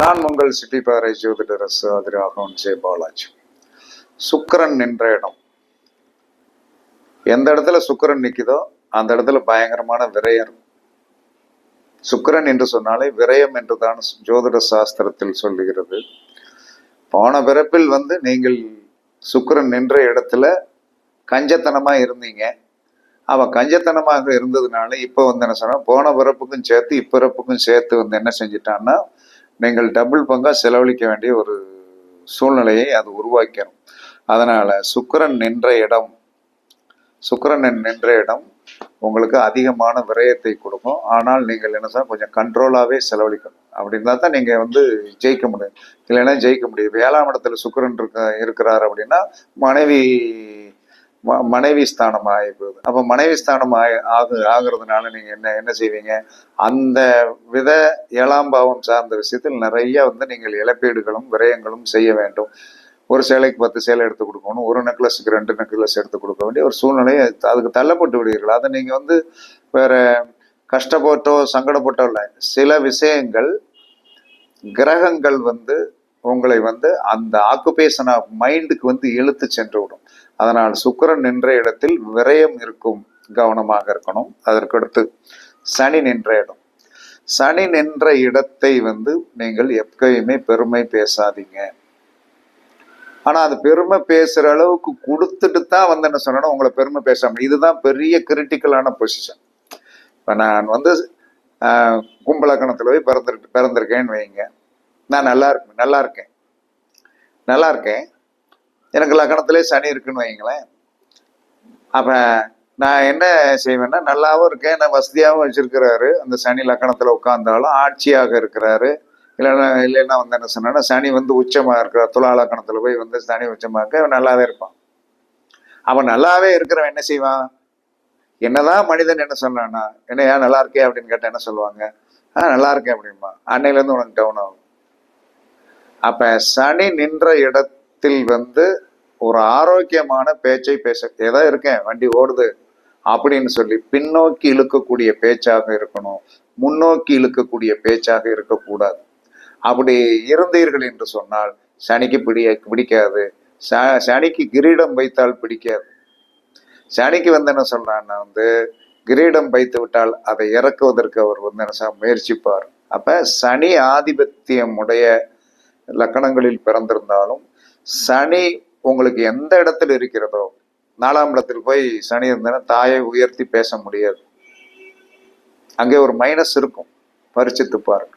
நான் உங்கள் சிட்டிப்பாறை ஜோதிடர் ராகவன் ஜே பாலாஜி. சுக்கிரன் நின்ற இடம், எந்த இடத்துல சுக்கிரன் நிற்குதோ அந்த இடத்துல பயங்கரமான விரயம். சுக்கிரன் என்று சொன்னாலே விரயம் என்றுதான் ஜோதிட சாஸ்திரத்தில் சொல்லுகிறது. போன பிறப்பில் நீங்கள் சுக்கிரன் நின்ற இடத்துல கஞ்சத்தனமா இருந்தீங்க. கஞ்சத்தனமாக இருந்ததுனால இப்போ என்ன சொன்னா, போன பிறப்புக்கும் சேர்த்து இப்பிறப்புக்கும் சேர்த்து என்ன செஞ்சிட்டான்னா, நீங்கள் டபுள் பங்கா செலவழிக்க வேண்டிய ஒரு சூழ்நிலையை அது உருவாக்கணும். அதனால சுக்கிரன் நின்ற இடம் உங்களுக்கு அதிகமான விரயத்தை கொடுக்கும். ஆனால் நீங்கள் என்ன சொன்னா, கொஞ்சம் கண்ட்ரோலாவே செலவழிக்கணும். அப்படின்னா தான் நீங்க ஜெயிக்க முடியும். இல்லைன்னா ஜெயிக்க முடியும். 7ஆம் இடத்துல சுக்கிரன் இருக்கிறார் அப்படின்னா மனைவி ஸ்தானம் ஆகிப்போகுது. அப்போ மனைவி ஸ்தானம் ஆகுறதுனால நீங்க என்ன செய்வீங்க, அந்த 7ஆம் பாவம் சார்ந்த விஷயத்தில் நிறைய நீங்கள் இழப்பீடுகளும் விரயங்களும் செய்ய வேண்டும். ஒரு சேலைக்கு 10 சேலை எடுத்து கொடுக்கணும், ஒரு நெக்லஸுக்கு 2 நெக்லஸ் எடுத்து கொடுக்க வேண்டிய ஒரு சூழ்நிலை அதுக்கு தள்ளப்பட்டு விடுவீர்கள். அதை நீங்க வேற கஷ்டப்பட்டோ சங்கடப்பட்டோ இல்லை. சில விஷயங்கள் கிரகங்கள் உங்களை அந்த ஆக்குபேஷன் ஆஃப் மைண்டுக்கு இழுத்து சென்று விடும். அதனால் சுக்கிரன் நின்ற இடத்தில் விரயம் இருக்கும், கவனமாக இருக்கணும். அதற்கடுத்து சனி நின்ற இடம். சனி நின்ற இடத்தை நீங்கள் எப்பயுமே பெருமை பேசாதீங்க. ஆனா அது பெருமை பேசுற அளவுக்கு கொடுத்துட்டு தான் என்ன சொல்லணும், உங்களை பெருமை பேசாம. இதுதான் பெரிய கிரிட்டிக்கலான பொசிஷன். இப்ப நான் கும்பலக்கணத்துல போய் பிறந்திருக்கேன்னு வைங்க. நான் நல்லா இருக்கேன், எனக்கு லக்கணத்திலே சனி இருக்குன்னு வைங்களேன். அப்ப நான் என்ன செய்வேன்னா, நல்லாவும் இருக்கேன், நான் வசதியாகவும் வச்சிருக்கிறாரு. அந்த சனி லக்கணத்துல உட்கார்ந்தாலும் ஆட்சியாக இருக்கிறாரு. இல்லைன்னா என்ன சொன்னா, சனி உச்சமா இருக்கிறார். துலா லக்கணத்துல போய் சனி உச்சமா இருக்க நல்லாவே இருப்பான். அவன் நல்லாவே இருக்கிறவன் என்ன செய்வான், என்னதான் மனிதன் என்ன சொன்னான்னா, என்னையா நல்லா இருக்கே அப்படின்னு கேட்டா என்ன சொல்லுவாங்க, நல்லா இருக்கேன் அப்படின்பா. அன்னையில இருந்து உனக்கு டவுன் ஆகும். அப்ப சனி நின்ற இடத்தில் ஒரு ஆரோக்கியமான பேச்சை ஏதோ இருக்கேன், வண்டி ஓடுது அப்படின்னு சொல்லி பின்னோக்கி இழுக்கக்கூடிய பேச்சாக இருக்கணும், முன்னோக்கி இழுக்கக்கூடிய பேச்சாக இருக்கக்கூடாது. அப்படி இருந்தீர்கள் என்று சொன்னால் சனிக்கு பிடிக்காது. சனிக்கு கிரீடம் வைத்தால் பிடிக்காது. சனிக்கு என்ன சொல்றான்னா, கிரீடம் வைத்து விட்டால் அதை இறக்குவதற்கு அவர் என்ன முயற்சிப்பார். அப்ப சனி ஆதிபத்தியம் உடைய லக்கணங்களில் பிறந்திருந்தாலும் சனி உங்களுக்கு எந்த இடத்துல இருக்கிறதோ, 4ஆம் இடத்தில் போய் சனி இருந்தனா தாயை உயர்த்தி பேச முடியாது. அங்கே ஒரு மைனஸ் இருக்கும், பரிச்சித்து பாருங்க.